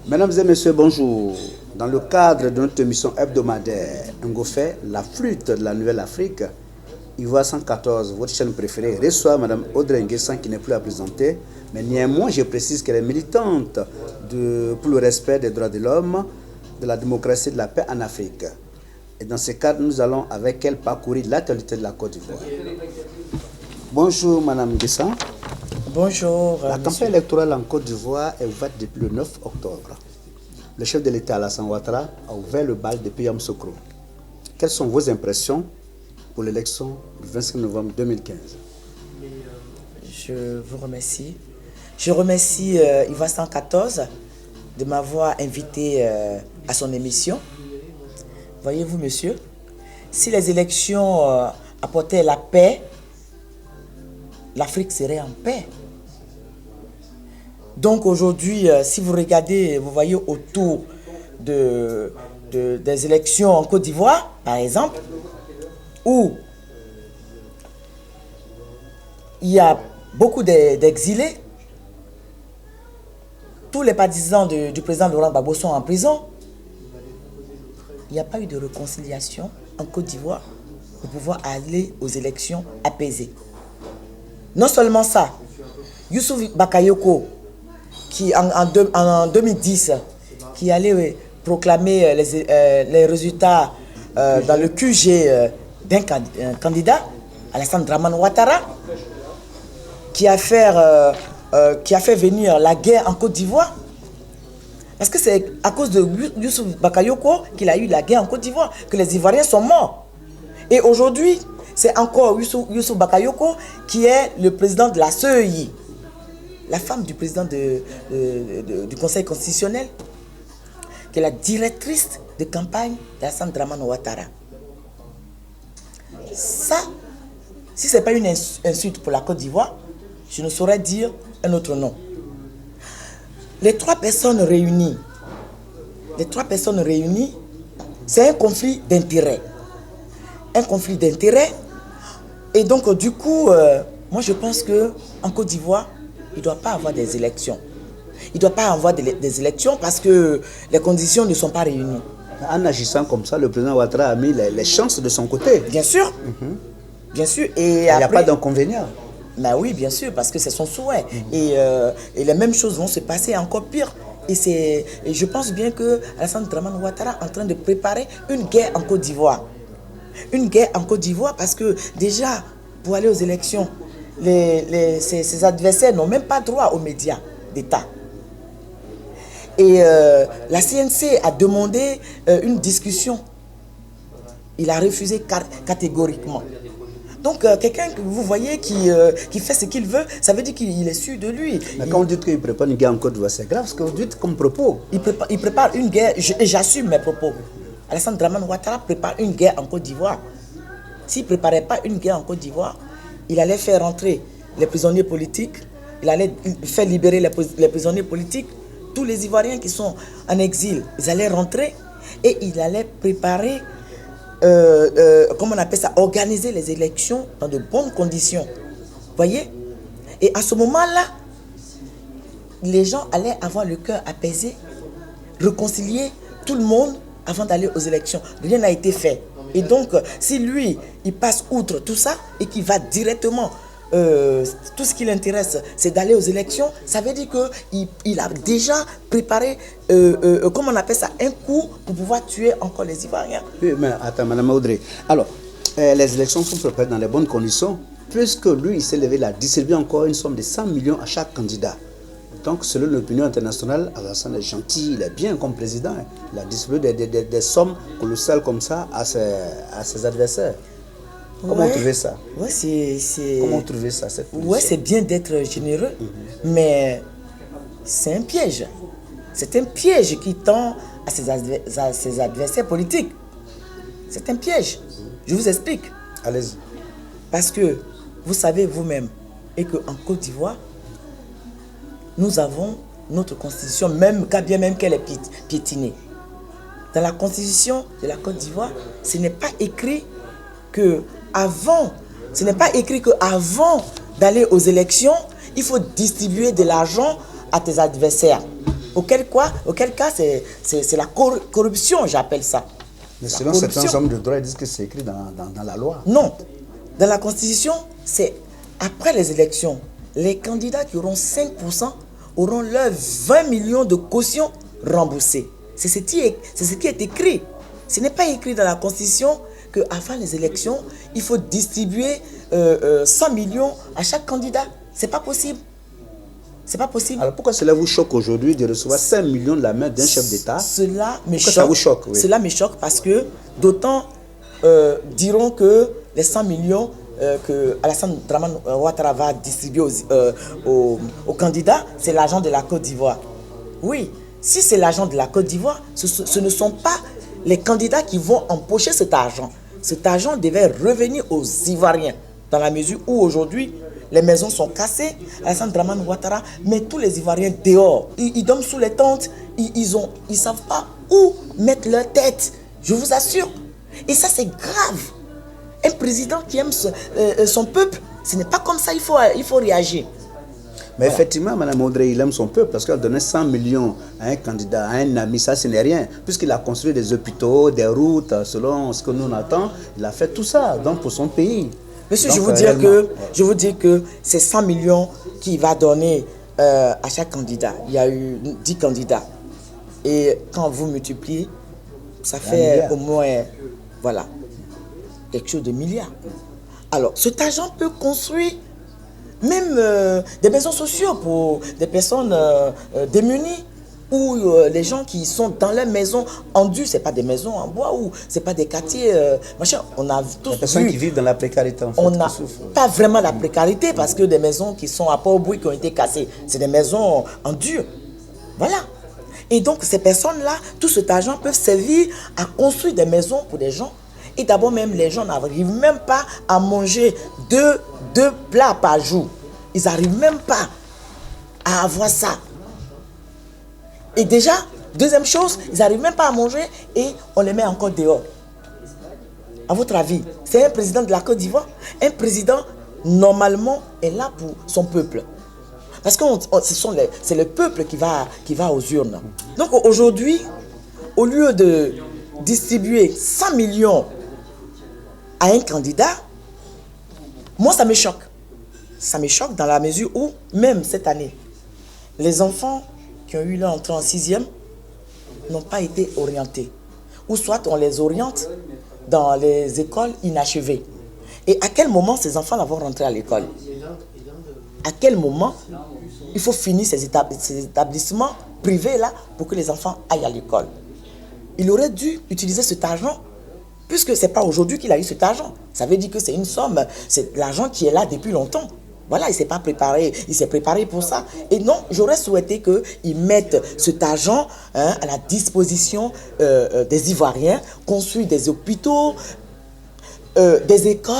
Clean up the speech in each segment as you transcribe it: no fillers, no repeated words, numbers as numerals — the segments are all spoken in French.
Mesdames et messieurs, bonjour. Dans le cadre de notre émission hebdomadaire Ngofé, la flûte de la Nouvelle-Afrique, Ivoire 114, votre chaîne préférée, reçoit Mme Audrey Nguessan qui n'est plus à présenter. Mais néanmoins, je précise qu'elle est militante pour le respect des droits de l'homme, de la démocratie et de la paix en Afrique. Et dans ce cadre, nous allons avec elle parcourir l'actualité de la Côte d'Ivoire. Bonjour Mme Nguessan. Bonjour. La campagne électorale en Côte d'Ivoire est ouverte depuis le 9 octobre. Le chef de l'État, Alassane Ouattara, a ouvert le bal depuis Yamoussoukro. Quelles sont vos impressions pour l'élection du 25 novembre 2015? Je vous remercie. Je remercie Ivoire 114 de m'avoir invité à son émission. Voyez-vous, monsieur, si les élections apportaient la paix, l'Afrique serait en paix. Donc aujourd'hui, si vous regardez, vous voyez autour des élections en Côte d'Ivoire, par exemple, où il y a beaucoup d'exilés, tous les partisans du président Laurent Gbagbo sont en prison. Il n'y a pas eu de réconciliation en Côte d'Ivoire pour pouvoir aller aux élections apaisées. Non seulement ça, Youssouf Bakayoko, qui en 2010, qui allait proclamer les résultats dans le QG d'un candidat, Alassane Dramane Ouattara, qui a fait venir la guerre en Côte d'Ivoire. Parce que c'est à cause de Youssouf Bakayoko qu'il a eu la guerre en Côte d'Ivoire, que les Ivoiriens sont morts. Et aujourd'hui, c'est encore Youssouf Bakayoko qui est le président de la CEI, la femme du président du Conseil constitutionnel, qui est la directrice de campagne d'Alassane Dramane Ouattara. Ça, si ce n'est pas une insulte pour la Côte d'Ivoire, je ne saurais dire un autre nom. Les trois personnes réunies, c'est un conflit d'intérêts. Un conflit d'intérêts. Et donc, du coup, moi je pense qu'en Côte d'Ivoire, il ne doit pas avoir des élections. Il ne doit pas avoir des élections parce que les conditions ne sont pas réunies. En agissant comme ça, le président Ouattara a mis les chances de son côté. Bien sûr. Bien sûr. Et il n'y a pas d'inconvénient. Ben oui, bien sûr, parce que c'est son souhait. Et les mêmes choses vont se passer encore pire. Et je pense bien que Alassane Dramane Ouattara est en train de préparer une guerre en Côte d'Ivoire. Une guerre en Côte d'Ivoire parce que déjà, pour aller aux élections, ses adversaires n'ont même pas droit aux médias d'État. Et la CNC a demandé une discussion. Il a refusé catégoriquement. Donc, quelqu'un que vous voyez qui fait ce qu'il veut, ça veut dire qu'il est sûr de lui. Mais quand vous dites qu'il prépare une guerre en Côte d'Ivoire, c'est grave ce que vous dites comme propos. Il prépare une guerre, et j'assume mes propos. Alassane Dramane Ouattara prépare une guerre en Côte d'Ivoire. S'il ne préparait pas une guerre en Côte d'Ivoire, il allait faire rentrer les prisonniers politiques, il allait faire libérer les prisonniers politiques. Tous les Ivoiriens qui sont en exil, ils allaient rentrer et il allait préparer, comment on appelle ça, organiser les élections dans de bonnes conditions. Voyez? Et à ce moment-là, les gens allaient avoir le cœur apaisé, réconcilier tout le monde avant d'aller aux élections. Rien n'a été fait. Et donc, si lui, il passe outre tout ça et qu'il va directement, tout ce qui l'intéresse, c'est d'aller aux élections, ça veut dire qu'il a déjà préparé, comment on appelle ça, un coup pour pouvoir tuer encore les Ivoiriens. Oui, mais attends, Mme Audrey. Alors, les élections sont préparées dans les bonnes conditions, puisque lui, il s'est levé, il a distribué encore une somme de 100 millions à chaque candidat. Donc, selon l'opinion internationale, Alassane est gentil, il est bien comme président. Il a distribué des sommes colossales comme ça à ses adversaires. Comment vous trouvez ça? Ouais, Comment vous trouvez ça, cette position? Ouais, c'est bien d'être généreux, mais c'est un piège. C'est un piège qui tend à ses adversaires politiques. C'est un piège. Je vous explique. Allez-y. Parce que vous savez vous-même, et qu'en Côte d'Ivoire, nous avons notre constitution, quand bien même qu'elle est piétinée. Dans la constitution de la Côte d'Ivoire, ce n'est pas écrit qu'avant d'aller aux élections, il faut distribuer de l'argent à tes adversaires. Auquel cas, c'est la corruption, j'appelle ça. Mais selon certains hommes de droit, ils disent que c'est écrit dans la loi. Non. Dans la Constitution, c'est après les élections, les candidats qui auront 5% auront leurs 20 millions de cautions remboursées. C'est ce qui est écrit. Ce n'est pas écrit dans la Constitution qu'avant les élections, il faut distribuer 100 millions à chaque candidat. C'est pas possible. C'est pas possible. Alors pourquoi cela vous choque aujourd'hui de recevoir 5 millions de la main d'un chef d'État? Cela me choque. Ça vous choque, oui. Cela me choque parce que d'autant diront que les 100 millions que Alassane Dramane Ouattara va distribuer aux candidats, c'est l'argent de la Côte d'Ivoire. Oui, si c'est l'argent de la Côte d'Ivoire, ce ne sont pas les candidats qui vont empocher cet argent. Cet argent devait revenir aux Ivoiriens, dans la mesure où aujourd'hui, les maisons sont cassées. Alassane Dramane Ouattara met tous les Ivoiriens dehors. Ils dorment sous les tentes. Ils ne savent pas où mettre leur tête. Je vous assure. Et ça, c'est grave. Un président qui aime son peuple, ce n'est pas comme ça, il faut réagir. Mais voilà. Effectivement, Mme Audrey, il aime son peuple parce qu'elle a donné 100 millions à un candidat, à un ami, ça ce n'est rien. Puisqu'il a construit des hôpitaux, des routes, selon ce que nous on attend, il a fait tout ça, donc pour son pays. Monsieur, donc, je vous dis que c'est 100 millions qu'il va donner à chaque candidat. Il y a eu 10 candidats. Et quand vous multipliez, ça fait au moins, voilà, quelque chose de milliards. Alors, cet argent peut construire même des maisons sociales pour des personnes démunies ou les gens qui sont dans les maisons endues, c'est pas des maisons en bois ou c'est pas des quartiers machin. On a tous les personnes qui vivent dans la précarité en fait. On n'a pas vraiment la précarité parce que des maisons qui sont à Port-au-Bruit qui ont été cassées, c'est des maisons en dur. Voilà. Et donc ces personnes-là, tout cet argent peut servir à construire des maisons pour des gens. Et d'abord même, les gens n'arrivent même pas à manger deux plats par jour. Ils n'arrivent même pas à avoir ça. Et déjà, deuxième chose, ils n'arrivent même pas à manger et on les met encore dehors. À votre avis, c'est un président de la Côte d'Ivoire? Un président, normalement, est là pour son peuple. Parce que c'est le peuple qui va aux urnes. Donc aujourd'hui, au lieu de distribuer 100 millions à un candidat, moi ça me choque. Ça me choque dans la mesure où, même cette année, les enfants qui ont eu leur entrée en 6e n'ont pas été orientés. Ou soit on les oriente dans les écoles inachevées. Et à quel moment ces enfants vont rentrer à l'école? À quel moment il faut finir ces établissements privés là pour que les enfants aillent à l'école? Il aurait dû utiliser cet argent. Puisque ce n'est pas aujourd'hui qu'il a eu cet argent. Ça veut dire que c'est une somme, c'est l'argent qui est là depuis longtemps. Voilà, il ne s'est pas préparé, il s'est préparé pour ça. Et non, j'aurais souhaité qu'ils mettent cet argent à la disposition des Ivoiriens, construire des hôpitaux, des écoles,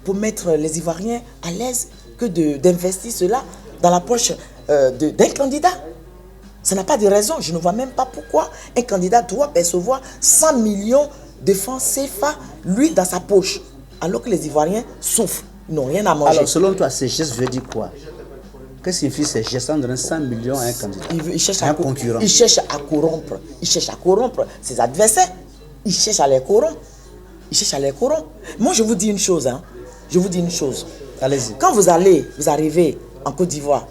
pour mettre les Ivoiriens à l'aise, que d'investir cela dans la poche d'un candidat. Ça n'a pas de raison. Je ne vois même pas pourquoi un candidat doit percevoir 100 millions de francs CFA, lui, dans sa poche, alors que les Ivoiriens souffrent, ils n'ont rien à manger. Alors, selon toi, ces gestes veulent dire quoi? Qu'est-ce que signifie ces gestes en donnant 100 millions à un candidat, un concurrent? Il cherche à corrompre ses adversaires. Il cherche à les corrompre. Moi, je vous dis une chose. Allez-y. Quand vous arrivez en Côte d'Ivoire,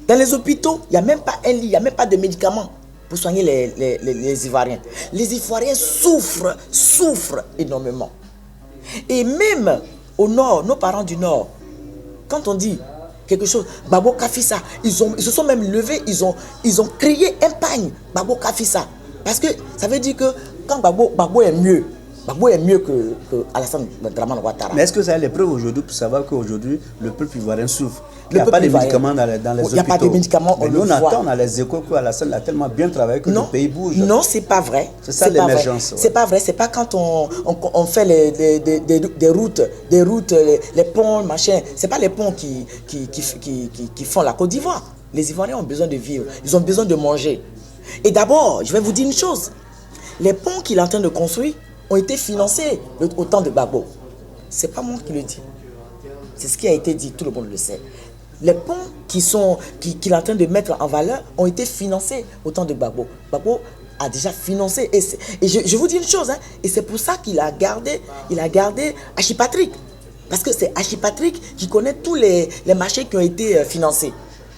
dans les hôpitaux, il n'y a même pas un lit, il n'y a même pas de médicaments pour soigner les Ivoiriens. Les Ivoiriens souffrent énormément. Et même au nord, nos parents du nord, quand on dit quelque chose, Babo Kafissa, ils se sont même levés, ils ont créé un pagne, Babo Kafissa. Parce que ça veut dire que quand Babo est mieux, que Alassane Dramane Ouattara. Mais est-ce que vous avez les preuves aujourd'hui pour savoir qu'aujourd'hui, le peuple ivoirien souffre? Il n'y a pas de médicaments dans les hôpitaux. Il n'y a pas de médicaments, on le voit. Nous, on a les échos qu'Alassane a tellement bien travaillé que le pays bouge. Non, c'est pas vrai. C'est ça l'émergence. Ouais. C'est pas vrai. C'est pas quand on fait des routes, les ponts, machin. C'est pas les ponts qui font la Côte d'Ivoire. Les Ivoiriens ont besoin de vivre. Ils ont besoin de manger. Et d'abord, je vais vous dire une chose. Les ponts qu'il est en train de construire ont été financés au temps de Gbagbo. C'est pas moi qui le dis. C'est ce qui a été dit, tout le monde le sait. Les ponts qu'il est en train de mettre en valeur ont été financés au temps de Gbagbo. Gbagbo a déjà financé. Et je vous dis une chose, hein, et c'est pour ça qu'il a gardé Archipatrick. Parce que c'est Archipatrick qui connaît tous les marchés qui ont été financés.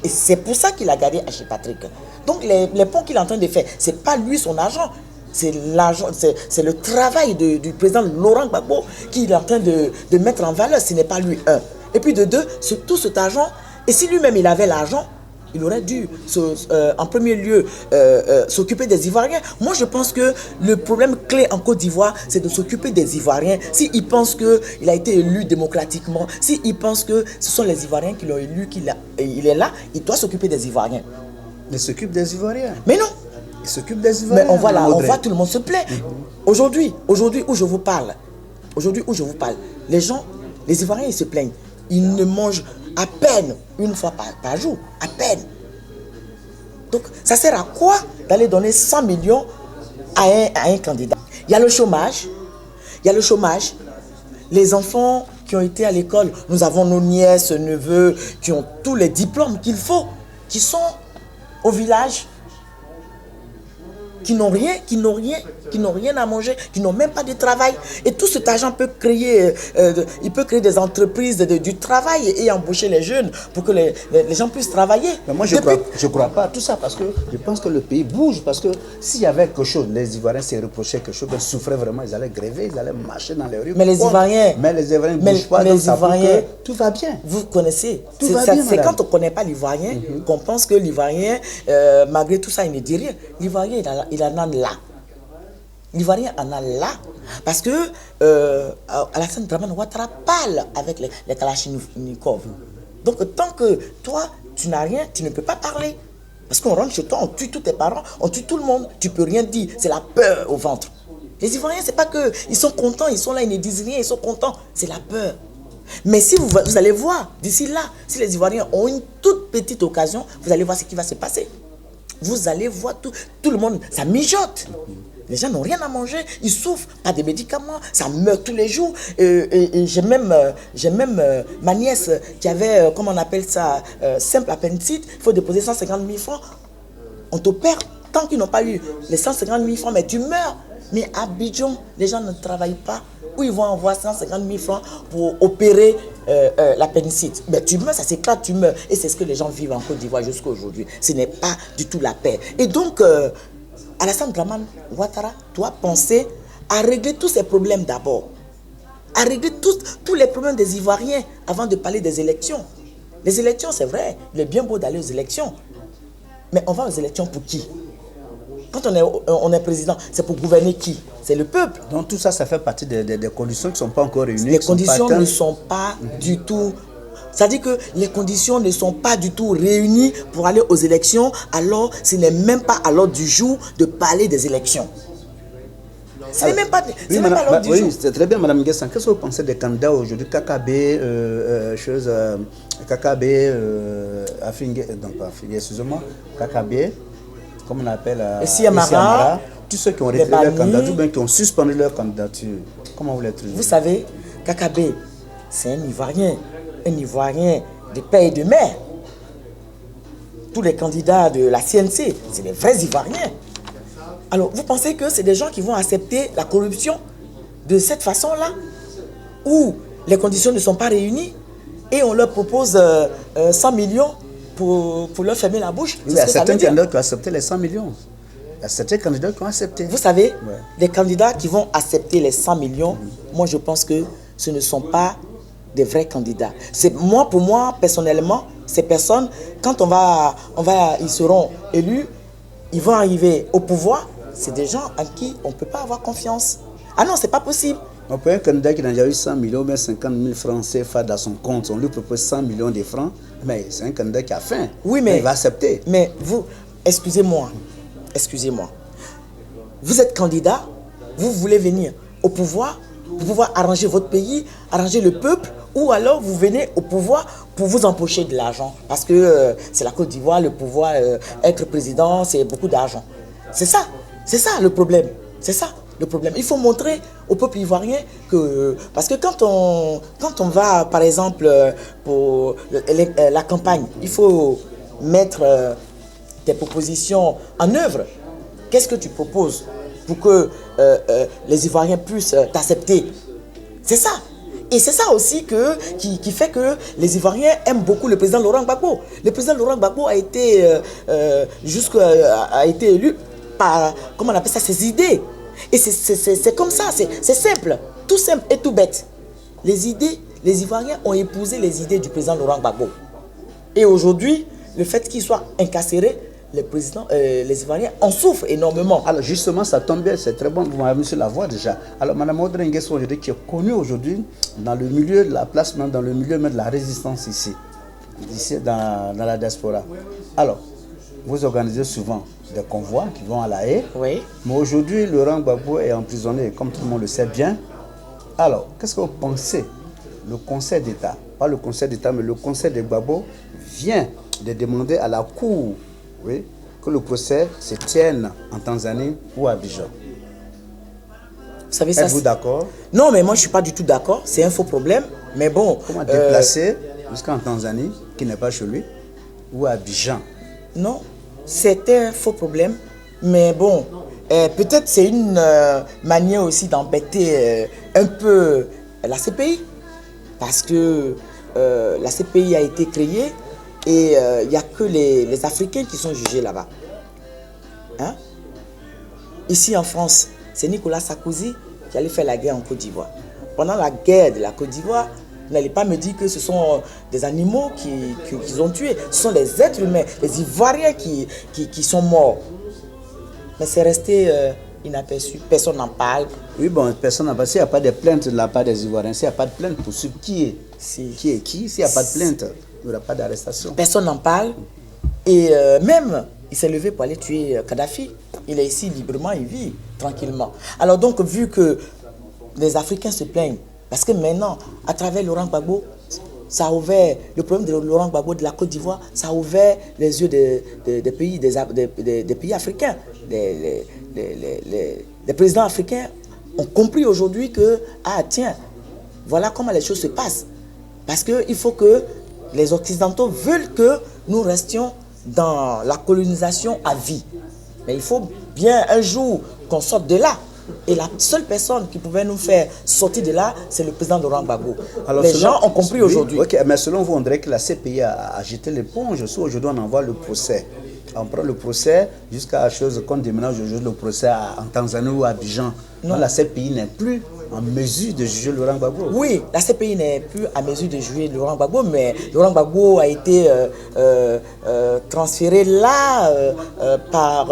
Et c'est pour ça qu'il a gardé Archipatrick. Donc les ponts qu'il est en train de faire, ce n'est pas lui son argent. C'est l'argent, c'est le travail du président Laurent Gbagbo qu'il est en train de mettre en valeur. Ce n'est pas lui, un. Et puis de deux, tout cet argent, et si lui-même il avait l'argent, il aurait dû, en premier lieu, s'occuper des Ivoiriens. Moi, je pense que le problème clé en Côte d'Ivoire, c'est de s'occuper des Ivoiriens. S'il pense qu'il a été élu démocratiquement, s'il pense que ce sont les Ivoiriens qui l'ont élu, il est là, il doit s'occuper des Ivoiriens. Il s'occupe des Ivoiriens. Mais non. Il s'occupe des Ivoiriens. Mais on voit tout le monde se plaît. Aujourd'hui où je vous parle, les gens, les Ivoiriens, ils se plaignent. Ils ne mangent à peine une fois par jour, à peine. Donc, ça sert à quoi d'aller donner 100 millions à un candidat? Il y a le chômage. Les enfants qui ont été à l'école, nous avons nos nièces, neveux, qui ont tous les diplômes qu'il faut, qui sont au village, qui n'ont rien à manger, qui n'ont même pas de travail. Et tout cet argent peut créer, des entreprises du travail et embaucher les jeunes pour que les gens puissent travailler. Mais moi, je ne crois pas à tout ça parce que je pense que le pays bouge. Parce que s'il y avait quelque chose, les Ivoiriens se reprochaient quelque chose, ils souffraient vraiment, ils allaient gréver, ils allaient marcher dans les rues. Mais les Ivoiriens ne bougent pas, donc ça prouve que tout va bien. Vous connaissez. C'est quand on ne connaît pas l'Ivoirien qu'on pense que l'Ivoirien, malgré tout ça, il ne dit rien. L'Ivoirien, il en a là. L'Ivoirien en a là. Parce que Alassane Dramane Ouattara parle avec les Kalachnikov. Donc tant que toi, tu n'as rien, tu ne peux pas parler. Parce qu'on rentre chez toi, on tue tous tes parents, on tue tout le monde. Tu ne peux rien dire. C'est la peur au ventre. Les Ivoiriens, c'est pas que ils sont contents, ils sont là, ils ne disent rien, ils sont contents. C'est la peur. Mais si vous allez voir, d'ici là, si les Ivoiriens ont une toute petite occasion, vous allez voir ce qui va se passer. Vous allez voir tout le monde, ça mijote. Les gens n'ont rien à manger, ils souffrent, pas de médicaments, ça meurt tous les jours. Et j'ai même ma nièce qui avait, comment on appelle ça, simple appendicite, il faut déposer 150 000 francs. On t'opère tant qu'ils n'ont pas eu les 150 000 francs, mais tu meurs. Mais à Abidjan, les gens ne travaillent pas. Où ils vont envoyer 150 000 francs pour opérer l'appendicite. Mais tu meurs, ça s'éclate, tu meurs. Et c'est ce que les gens vivent en Côte d'Ivoire jusqu'à aujourd'hui. Ce n'est pas du tout la paix. Et donc, Alassane Dramane Ouattara doit penser à régler tous ces problèmes d'abord. À régler tous les problèmes des Ivoiriens avant de parler des élections. Les élections, c'est vrai, il est bien beau d'aller aux élections. Mais on va aux élections pour qui? Quand on est président, c'est pour gouverner qui? C'est le peuple. Donc tout ça, ça fait partie des conditions qui ne sont pas encore réunies. Les conditions ne sont pas du tout... C'est-à-dire que les conditions ne sont pas du tout réunies pour aller aux élections, alors ce n'est même pas à l'ordre du jour de parler des élections. Ce n'est même pas, à l'ordre du jour. Oui, c'est très bien, Mme Nguessan. Qu'est-ce que vous pensez des candidats aujourd'hui? KKB, excusez-moi, KKB, comme on appelle Siamara, tous ceux qui ont retiré leur candidature ou bien qui ont suspendu leur candidature. Comment vous les trouvez? Vous savez, KKB, c'est un Ivoirien de père et de mère. Tous les candidats de la CNC, c'est des vrais Ivoiriens. Alors, vous pensez que c'est des gens qui vont accepter la corruption de cette façon-là, où les conditions ne sont pas réunies et on leur propose 100 millions pour leur fermer la bouche? Il y a certains candidats qui ont accepté les 100 millions. Il y a certains candidats qui ont accepté. Vous savez, les candidats qui vont accepter les 100 millions, moi je pense que ce ne sont pas des vrais candidats. Pour moi, personnellement, ces personnes, quand ils seront élus, ils vont arriver au pouvoir, c'est des gens en qui on ne peut pas avoir confiance. Ah non, c'est pas possible. On peut un candidat qui n'a déjà eu 100 millions, mais 50 000 francs CFA dans son compte, on lui propose 100 millions de francs, mais c'est un candidat qui a faim. Oui, mais il va accepter. Mais vous, excusez-moi. Vous êtes candidat, vous voulez venir au pouvoir pour pouvoir arranger votre pays, arranger le peuple, ou alors vous venez au pouvoir pour vous empocher de l'argent. Parce que c'est la Côte d'Ivoire, le pouvoir, être président, c'est beaucoup d'argent. C'est ça le problème. C'est ça. le problème. Il faut montrer au peuple ivoirien que... Parce que quand on va, par exemple, pour la campagne, il faut mettre tes propositions en œuvre. Qu'est-ce que tu proposes pour que les Ivoiriens puissent t'accepter? C'est ça. Et c'est ça aussi qui fait que les Ivoiriens aiment beaucoup le président Laurent Gbagbo. Le président Laurent Gbagbo a été élu par, comment on appelle ça, ses idées. Et c'est comme ça, c'est simple, tout simple et tout bête. Les idées, les Ivoiriens ont épousé les idées du président Laurent Gbagbo. Et aujourd'hui, le fait qu'il soit incarcéré, les Ivoiriens en souffrent énormément. Alors justement, ça tombe bien, c'est très bon, vous m'avez mis sur la voie déjà. Alors Mme Audrey Nguesson, aujourd'hui, qui est connue aujourd'hui dans le milieu de la place, même dans le milieu même de la résistance ici dans la diaspora. Alors, vous organisez souvent des convois qui vont à La Haye. Oui. Mais aujourd'hui, Laurent Gbagbo est emprisonné, comme tout le monde le sait bien. Alors, qu'est-ce que vous pensez? Le Conseil d'État, pas le Conseil d'État, mais le Conseil de Gbagbo vient de demander à la Cour, oui, que le procès se tienne en Tanzanie ou à Abidjan. Vous savez ça? Êtes-vous d'accord? Non, mais moi je ne suis pas du tout d'accord. C'est un faux problème. Mais bon. Comment déplacer jusqu'en Tanzanie, qui n'est pas chez lui, ou à Abidjan? Non, c'est un faux problème. Mais bon, peut-être c'est une manière aussi d'embêter un peu la CPI. Parce que la CPI a été créée. Et il n'y a que les Africains qui sont jugés là-bas. Hein? Ici en France, c'est Nicolas Sarkozy qui allait faire la guerre en Côte d'Ivoire. Pendant la guerre de la Côte d'Ivoire, vous n'allez pas me dire que ce sont des animaux qu'ils ont tués. Ce sont les êtres humains, les Ivoiriens qui sont morts. Mais c'est resté inaperçu. Personne n'en parle. Oui, bon, personne n'en parle. S'il n'y a pas de plainte de la part des Ivoiriens, s'il n'y a pas de plainte pour qui est qui, s'il n'y a pas de plainte, il n'y aura pas d'arrestation. Personne n'en parle. Et même, il s'est levé pour aller tuer Kadhafi. Il est ici librement, il vit tranquillement. Alors donc, vu que les Africains se plaignent, parce que maintenant, à travers Laurent Gbagbo, ça a ouvert, le problème de Laurent Gbagbo de la Côte d'Ivoire, ça a ouvert les yeux des pays, des pays africains. Les présidents africains ont compris aujourd'hui que, ah tiens, voilà comment les choses se passent. Parce qu'il faut que les Occidentaux veulent que nous restions dans la colonisation à vie. Mais il faut bien un jour qu'on sorte de là. Et la seule personne qui pouvait nous faire sortir de là, c'est le président Laurent Gbagbo. Alors, les gens ont compris aujourd'hui. Ok, mais selon vous, on dirait que la CPI a jeté l'éponge. Aujourd'hui, on envoie le procès. On prend le procès jusqu'à la chose qu'on déménage aujourd'hui le procès en Tanzanie ou à Abidjan. Non, la CPI n'est plus en mesure de juger Laurent Gbagbo. Oui, la CPI n'est plus en mesure de juger Laurent Gbagbo, mais Laurent Gbagbo a été transféré là par,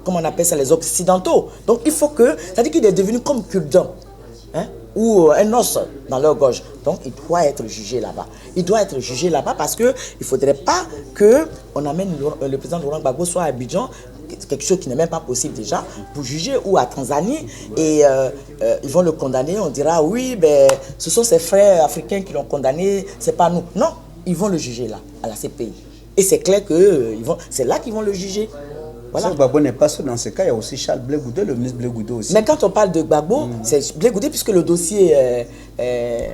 comment on appelle ça, les Occidentaux. Donc il faut que, c'est-à-dire qu'il est devenu comme cure-dent, hein, ou un os dans leur gorge. Donc il doit être jugé là-bas. Il doit être jugé là-bas parce qu'il ne faudrait pas qu'on amène le président Laurent Gbagbo soit à Abidjan, quelque chose qui n'est même pas possible déjà, pour juger, ou à Tanzanie, et ils vont le condamner, on dira oui, ben, ce sont ses frères africains qui l'ont condamné, c'est pas nous. Non, ils vont le juger là, à la CPI. Et c'est clair que c'est là qu'ils vont le juger. Voilà. Gbagbo n'est pas seul dans ce cas, il y a aussi Charles Blé Goudé, le ministre Blé Goudé aussi. Mais quand on parle de Gbagbo, c'est Blé Goudé puisque le dossier est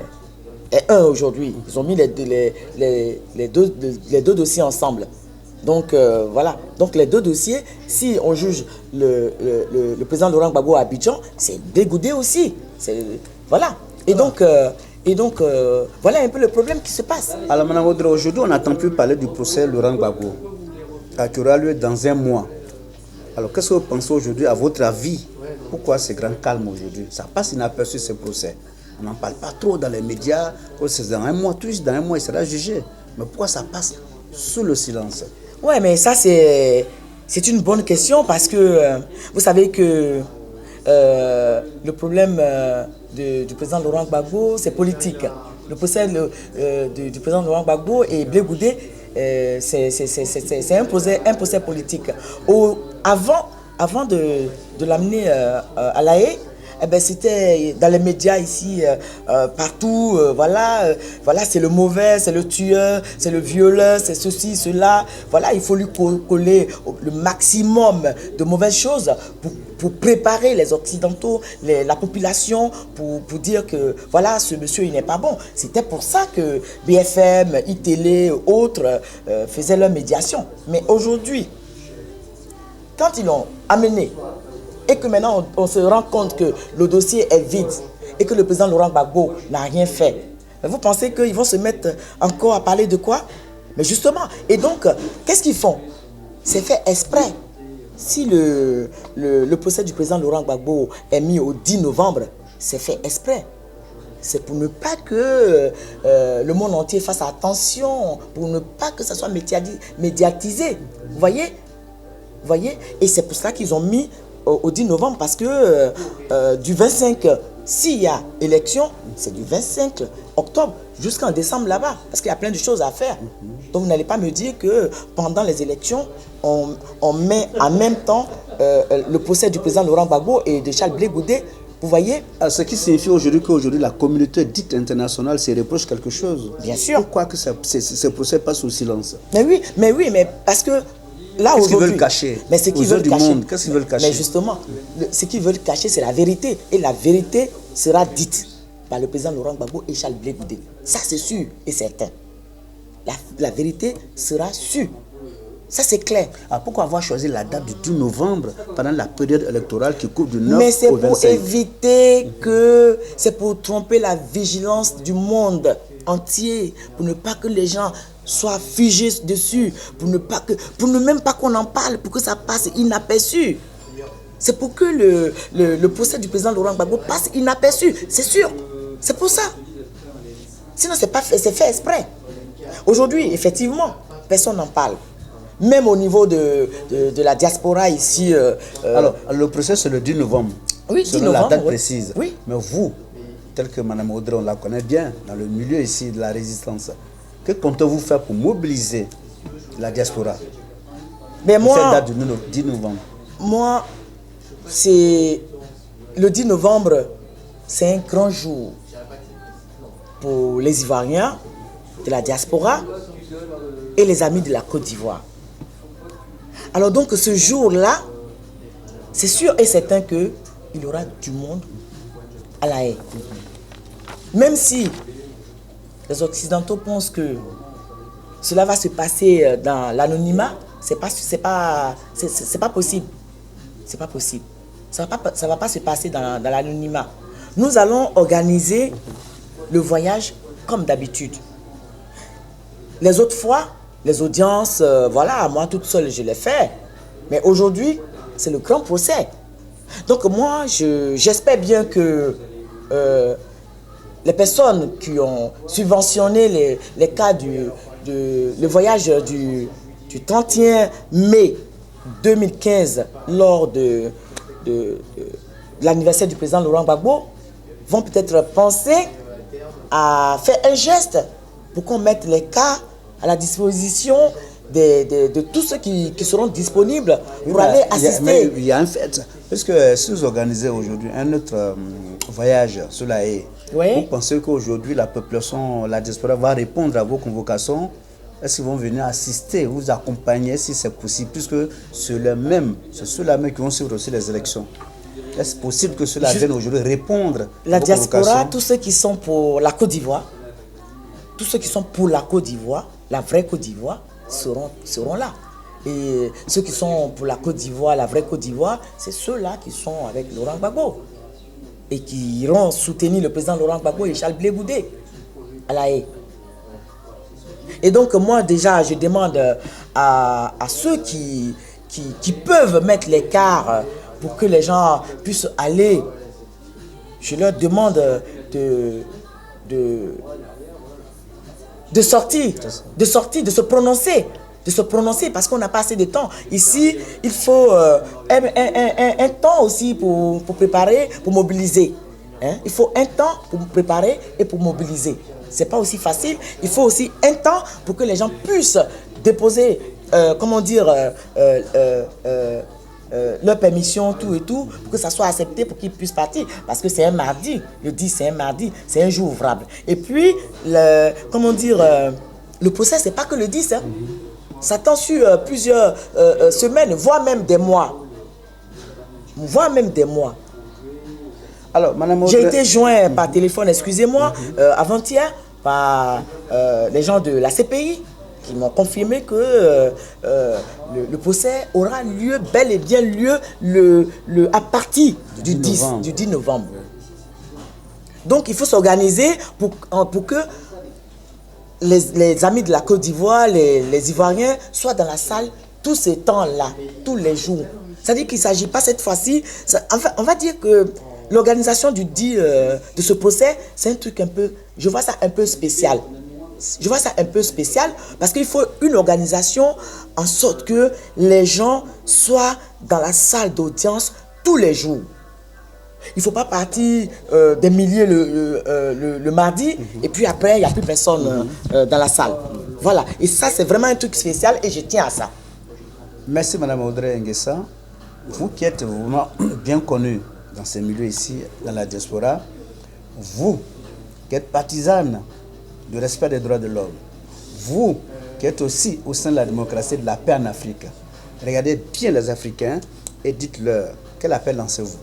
un aujourd'hui. Ils ont mis les deux dossiers ensemble. Donc voilà, donc les deux dossiers, si on juge le président Laurent Gbagbo à Abidjan, c'est Blé Goudé aussi. Voilà. Et donc voilà un peu le problème qui se passe. Alors Mme Audrey, aujourd'hui on n'entend plus parler du procès Laurent Gbagbo qui aura lieu dans un mois. Alors qu'est-ce que vous pensez aujourd'hui, à votre avis, pourquoi ce grand calme aujourd'hui? Ça passe inaperçu ce procès. On n'en parle pas trop dans les médias, c'est dans un mois, tout juste dans un mois il sera jugé. Mais pourquoi ça passe sous le silence? Ouais, mais ça c'est une bonne question parce que vous savez que le problème du président Laurent Gbagbo, c'est politique. Le procès du président Laurent Gbagbo et Blé Goudé, c'est un procès politique. Avant de l'amener à La Haye, eh ben, c'était dans les médias ici, partout, voilà, c'est le mauvais, c'est le tueur, c'est le violeur, c'est ceci, cela. Voilà, il faut lui coller le maximum de mauvaises choses pour préparer les Occidentaux, la population, pour dire que voilà, ce monsieur, il n'est pas bon. C'était pour ça que BFM, iTélé, autres faisaient leur médiation. Mais aujourd'hui, quand ils l'ont amené et que maintenant on se rend compte que le dossier est vide et que le président Laurent Gbagbo n'a rien fait, vous pensez qu'ils vont se mettre encore à parler de quoi? Mais justement, et donc, qu'est-ce qu'ils font? C'est fait exprès. Si le procès du président Laurent Gbagbo est mis au 10 novembre, c'est fait exprès. C'est pour ne pas que le monde entier fasse attention, pour ne pas que ça soit médiatisé. Vous voyez? Et c'est pour ça qu'ils ont mis au 10 novembre, parce que du 25, s'il y a élection, c'est du 25 octobre jusqu'en décembre là-bas, parce qu'il y a plein de choses à faire. Donc vous n'allez pas me dire que pendant les élections, on met en même temps le procès du président Laurent Gbagbo et de Charles Blé Goudé. Vous voyez? Ce qui signifie aujourd'hui qu'aujourd'hui la communauté dite internationale se reproche quelque chose. Bien sûr. Pourquoi que ce procès passe au silence? Mais oui, mais parce que là, qu'est-ce qu'ils veulent cacher? Mais ce qu'ils veulent cacher, qu'est-ce qu'ils veulent cacher? Mais justement, ce qu'ils veulent cacher, c'est la vérité. Et la vérité sera dite par le président Laurent Gbagbo et Charles Blé Goudé. Ça, c'est sûr et certain. La vérité sera sûre. Ça, c'est clair. Pourquoi avoir choisi la date du 10 novembre pendant la période électorale qui coupe du 9 Mais c'est au 25? pour éviter que... C'est pour tromper la vigilance du monde entier, pour ne pas que les gens soient figés dessus, pour ne même pas qu'on en parle, pour que ça passe inaperçu. C'est pour que le procès du président Laurent Gbagbo passe inaperçu, c'est sûr. C'est pour ça. Sinon, c'est fait exprès. Aujourd'hui, effectivement, personne n'en parle. Même au niveau de la diaspora ici. Alors, le procès, c'est le 10 novembre. Oui, 10 selon novembre. la date précise. Oui. Mais vous, tel que Mme Audrey, on la connaît bien, dans le milieu ici de la résistance, que comptez-vous faire pour mobiliser la diaspora? Mais moi, cette date du 10 novembre. Moi, c'est le 10 novembre, c'est un grand jour pour les Ivoiriens de la diaspora et les amis de la Côte d'Ivoire. Alors donc ce jour-là, c'est sûr et certain qu'il y aura du monde à La Haye. Même si les Occidentaux pensent que cela va se passer dans l'anonymat, c'est pas possible. C'est pas possible. Ça va pas se passer dans l'anonymat. Nous allons organiser le voyage comme d'habitude. Les autres fois, les audiences, voilà, moi toute seule je l'ai fait. Mais aujourd'hui, c'est le grand procès. Donc moi, j'espère bien que les personnes qui ont subventionné les cas le voyage du 31 mai 2015 lors de l'anniversaire du président Laurent Gbagbo vont peut-être penser à faire un geste pour qu'on mette les cas à la disposition de tous ceux qui seront disponibles pour aller assister. Mais il y a un fait, parce que si vous organisez aujourd'hui un autre voyage sur la Haye, oui. Vous pensez qu'aujourd'hui la population, la diaspora va répondre à vos convocations? Est-ce qu'ils vont venir assister, vous accompagner si c'est possible, puisque c'est ceux-là même qui vont suivre aussi les élections? Est-ce possible que cela vienne aujourd'hui répondre la à vos diaspora, tous ceux qui sont pour la Côte d'Ivoire, tous ceux qui sont pour la Côte d'Ivoire, la vraie Côte d'Ivoire, seront là. Et ceux qui sont pour la Côte d'Ivoire, la vraie Côte d'Ivoire, c'est ceux-là qui sont avec Laurent Gbagbo et qui iront soutenir le président Laurent Gbagbo et Charles Blé Goudé à La Haye. Et donc moi déjà, je demande à ceux qui peuvent mettre l'écart pour que les gens puissent aller, je leur demande de sortir, de se prononcer parce qu'on n'a pas assez de temps. Ici, il faut un temps aussi pour préparer, pour mobiliser. Hein? Il faut un temps pour préparer et pour mobiliser. Ce n'est pas aussi facile. Il faut aussi un temps pour que les gens puissent déposer, leur permission, tout et tout, pour que ça soit accepté, pour qu'ils puissent partir. Parce que c'est un mardi, le 10 c'est un mardi, c'est un jour ouvrable. Et puis, le procès, c'est pas que le 10, hein. Ça tend sur plusieurs semaines, voire même des mois. Voire même des mois. Alors, Madame J'ai été joint par téléphone, excusez-moi, avant-hier, par les gens de la CPI, qui m'ont confirmé que le procès aura lieu, bel et bien lieu à partir du 10 novembre. Donc il faut s'organiser pour que les amis de la Côte d'Ivoire, les Ivoiriens, soient dans la salle tous ces temps-là, tous les jours. C'est-à-dire qu'il ne s'agit pas cette fois-ci, enfin, on va dire que l'organisation de ce procès, c'est un truc un peu, je vois ça un peu spécial. Je vois ça un peu spécial parce qu'il faut une organisation en sorte que les gens soient dans la salle d'audience tous les jours. Il ne faut pas partir des milliers le mardi et puis après, il n'y a plus personne dans la salle. Voilà. Et ça, c'est vraiment un truc spécial et je tiens à ça. Merci Madame Audrey Nguessa. Vous qui êtes vraiment bien connue dans ces milieux ici, dans la diaspora, vous qui êtes partisane du respect des droits de l'homme, vous qui êtes aussi au sein de la démocratie et de la paix en Afrique, regardez bien les Africains et dites-leur quel appel lancez-vous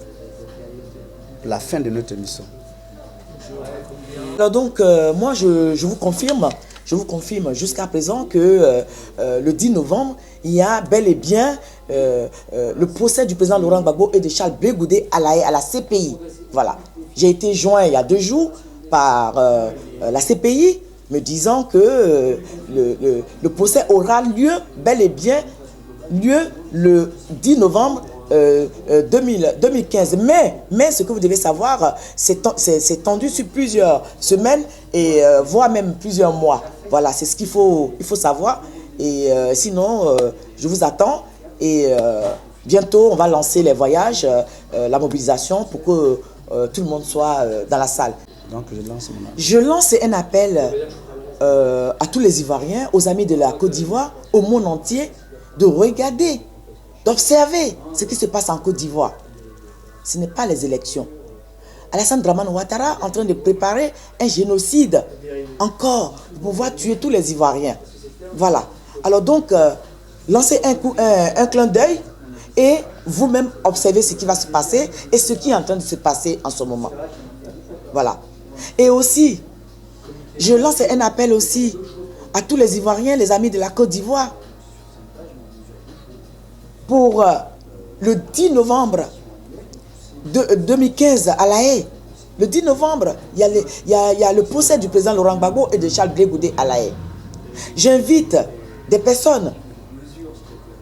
pour la fin de notre émission. Alors donc, moi je vous confirme jusqu'à présent que le 10 novembre, il y a bel et bien le procès du président Laurent Gbagbo et de Charles Blé Goudé à la CPI. Voilà. J'ai été joint il y a 2 jours par la CPI me disant que le procès aura lieu, bel et bien, le 10 novembre 2015. Mais ce que vous devez savoir, c'est tendu sur plusieurs semaines et voire même plusieurs mois. Voilà, c'est ce qu'il faut savoir. Et sinon, je vous attends et bientôt, on va lancer les voyages, la mobilisation pour que tout le monde soit dans la salle. Donc, je lance un appel à tous les Ivoiriens, aux amis de la Côte d'Ivoire, au monde entier, de regarder, d'observer ce qui se passe en Côte d'Ivoire. Ce n'est pas les élections. Alassane Dramane Ouattara est en train de préparer un génocide encore pour pouvoir tuer tous les Ivoiriens. Voilà. Alors donc, lancez un clin d'œil et vous-même observez ce qui va se passer et ce qui est en train de se passer en ce moment. Voilà. Et aussi, je lance un appel aussi à tous les Ivoiriens, les amis de la Côte d'Ivoire, pour le 10 novembre 2015 à La Haye. Le 10 novembre, il y a le procès du président Laurent Gbagbo et de Charles Blé Goudé à La Haye. J'invite des personnes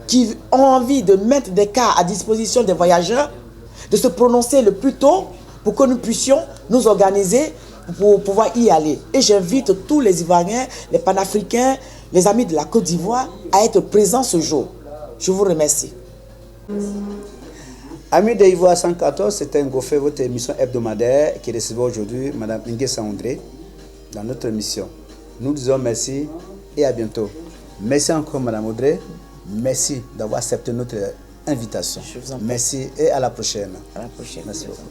qui ont envie de mettre des cas à disposition des voyageurs, de se prononcer le plus tôt pour que nous puissions nous organiser pour pouvoir y aller. Et j'invite tous les Ivoiriens, les panafricains, les amis de la Côte d'Ivoire à être présents ce jour. Je vous remercie. Amis d'Ivoire 114, c'est un Ngofé, votre émission hebdomadaire qui recevait aujourd'hui Mme Nguessa Ondré dans notre émission. Nous disons merci et à bientôt. Merci encore Mme Ondré. Merci d'avoir accepté notre invitation. Je vous en prie. Merci et à la prochaine. À la prochaine. Merci beaucoup.